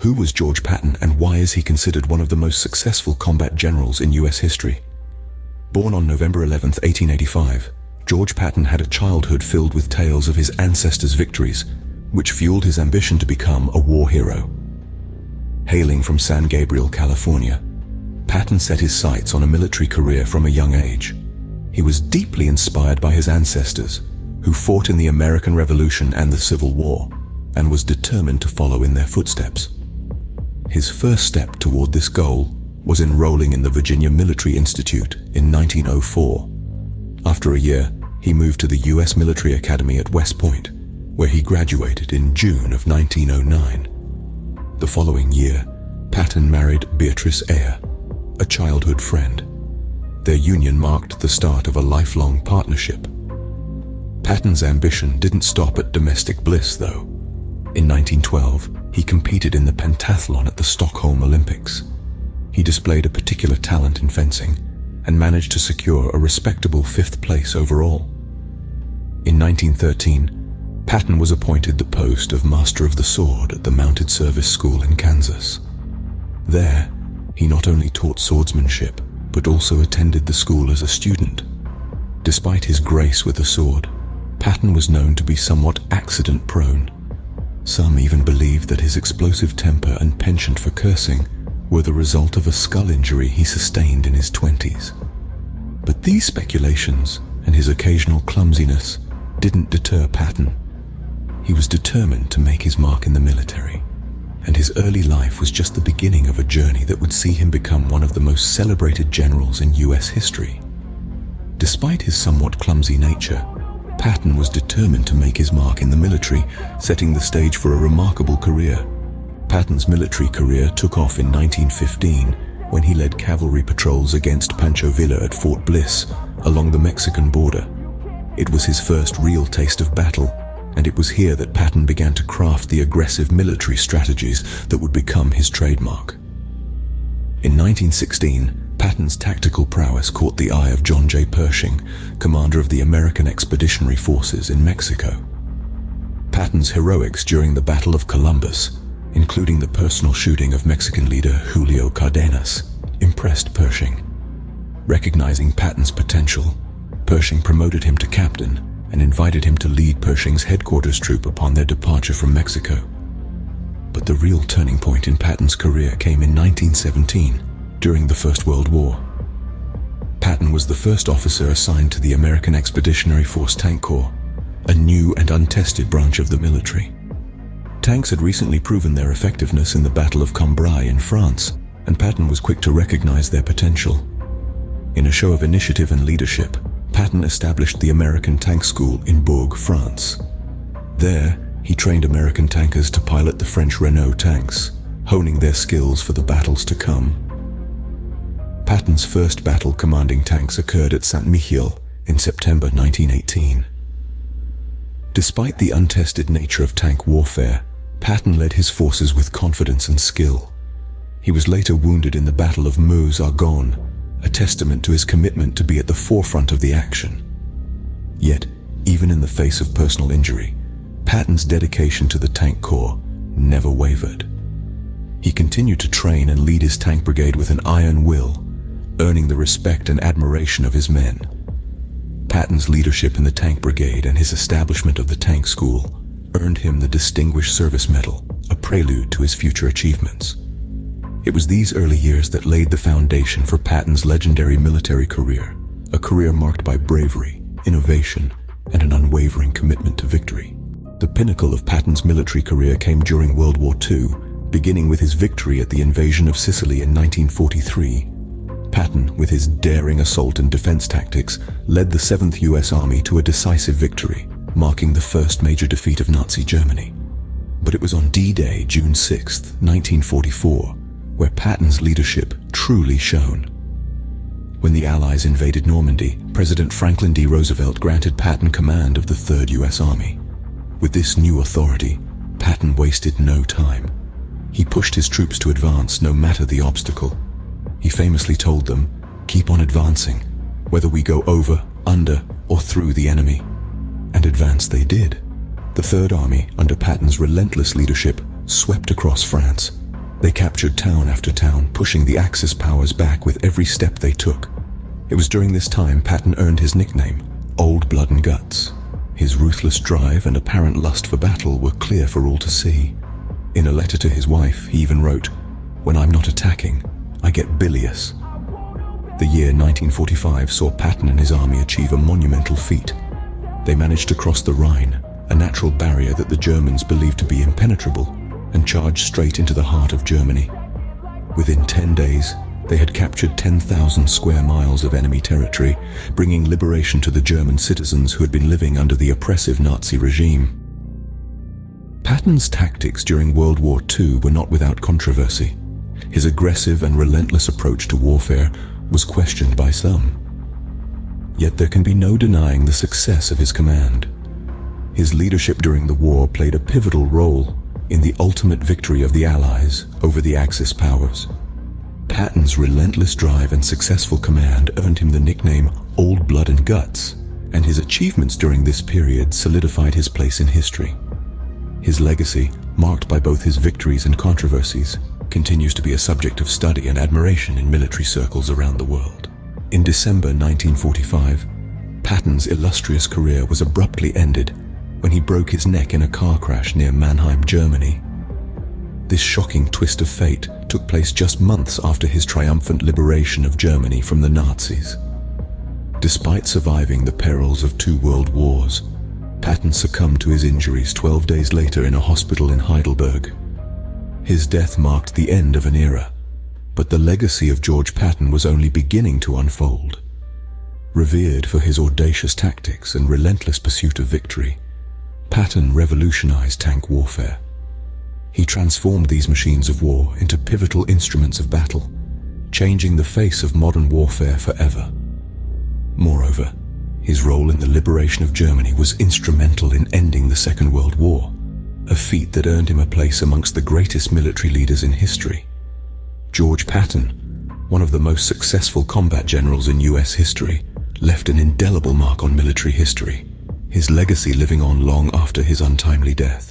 Who was George Patton, and why is he considered one of the most successful combat generals in US history? Born on November 11, 1885, George Patton had a childhood filled with tales of his ancestors' victories, which fueled his ambition to become a war hero. Hailing from San Gabriel, California, Patton set his sights on a military career from a young age. He was deeply inspired by his ancestors, who fought in the American Revolution and the Civil War, and was determined to follow in their footsteps. His first step toward this goal was enrolling in the Virginia Military Institute in 1904. After a year, he moved to the U.S. Military Academy at West Point, where he graduated in June of 1909. The following year, Patton married Beatrice Ayer, a childhood friend. Their union marked the start of a lifelong partnership. Patton's ambition didn't stop at domestic bliss, though. In 1912, he competed in the pentathlon at the Stockholm Olympics. He displayed a particular talent in fencing and managed to secure a respectable 5th place overall. In 1913, Patton was appointed the post of Master of the Sword at the Mounted Service School in Kansas. There, he not only taught swordsmanship, but also attended the school as a student. Despite his grace with the sword, Patton was known to be somewhat accident-prone. Some even believed that his explosive temper and penchant for cursing were the result of a skull injury he sustained in his 20s. But these speculations and his occasional clumsiness didn't deter Patton. He was determined to make his mark in the military, and his early life was just the beginning of a journey that would see him become one of the most celebrated generals in US history. Despite his somewhat clumsy nature, Patton was determined to make his mark in the military, setting the stage for a remarkable career. Patton's military career took off in 1915 when he led cavalry patrols against Pancho Villa at Fort Bliss along the Mexican border. It was his first real taste of battle, and it was here that Patton began to craft the aggressive military strategies that would become his trademark. In 1916, Patton's tactical prowess caught the eye of John J. Pershing, commander of the American Expeditionary Forces in Mexico. Patton's heroics during the Battle of Columbus, including the personal shooting of Mexican leader Julio Cardenas, impressed Pershing. Recognizing Patton's potential, Pershing promoted him to captain and invited him to lead Pershing's headquarters troop upon their departure from Mexico. But the real turning point in Patton's career came in 1917, during the First World War. Patton was the first officer assigned to the American Expeditionary Force Tank Corps, a new and untested branch of the military. Tanks had recently proven their effectiveness in the Battle of Cambrai in France, and Patton was quick to recognize their potential. In a show of initiative and leadership, Patton established the American Tank School in Bourg, France. There, he trained American tankers to pilot the French Renault tanks, honing their skills for the battles to come. Patton's first battle commanding tanks occurred at Saint-Mihiel in September 1918. Despite the untested nature of tank warfare, Patton led his forces with confidence and skill. He was later wounded in the Battle of Meuse-Argonne, a testament to his commitment to be at the forefront of the action. Yet, even in the face of personal injury, Patton's dedication to the Tank Corps never wavered. He continued to train and lead his tank brigade with an iron will, earning the respect and admiration of his men. Patton's leadership in the tank brigade and his establishment of the tank school earned him the Distinguished Service Medal, a prelude to his future achievements. It was these early years that laid the foundation for Patton's legendary military career, a career marked by bravery, innovation, and an unwavering commitment to victory. The pinnacle of Patton's military career came during World War II, beginning with his victory at the invasion of Sicily in 1943. Patton, with his daring assault and defense tactics, led the 7th U.S. Army to a decisive victory, marking the first major defeat of Nazi Germany. But it was on D-Day, June 6, 1944, where Patton's leadership truly shone. When the Allies invaded Normandy, President Franklin D. Roosevelt granted Patton command of the 3rd U.S. Army. With this new authority, Patton wasted no time. He pushed his troops to advance no matter the obstacle. He famously told them, "Keep on advancing, whether we go over, under, or through the enemy." And advance they did. The Third Army, under Patton's relentless leadership, swept across France, They captured town after town, pushing the Axis powers back with every step they took. It was during this time Patton earned his nickname, Old Blood and Guts. His ruthless drive and apparent lust for battle were clear for all to see. In a letter to his wife, he even wrote, "When I'm not attacking, I get bilious." The year 1945 saw Patton and his army achieve a monumental feat. They managed to cross the Rhine, a natural barrier that the Germans believed to be impenetrable, and charged straight into the heart of Germany. Within 10 days, they had captured 10,000 square miles of enemy territory, bringing liberation to the German citizens who had been living under the oppressive Nazi regime. Patton's tactics during World War II were not without controversy. His aggressive and relentless approach to warfare was questioned by some. Yet there can be no denying the success of his command. His leadership during the war played a pivotal role in the ultimate victory of the Allies over the Axis powers. Patton's relentless drive and successful command earned him the nickname Old Blood and Guts, and his achievements during this period solidified his place in history. His legacy, marked by both his victories and controversies, continues to be a subject of study and admiration in military circles around the world. In December 1945, Patton's illustrious career was abruptly ended when he broke his neck in a car crash near Mannheim, Germany. This shocking twist of fate took place just months after his triumphant liberation of Germany from the Nazis. Despite surviving the perils of 2 world wars, Patton succumbed to his injuries 12 days later in a hospital in Heidelberg. His death marked the end of an era, but the legacy of George Patton was only beginning to unfold. Revered for his audacious tactics and relentless pursuit of victory, Patton revolutionized tank warfare. He transformed these machines of war into pivotal instruments of battle, changing the face of modern warfare forever. Moreover, his role in the liberation of Germany was instrumental in ending the Second World War, a feat that earned him a place amongst the greatest military leaders in history. George Patton, one of the most successful combat generals in US history, left an indelible mark on military history, his legacy living on long after his untimely death.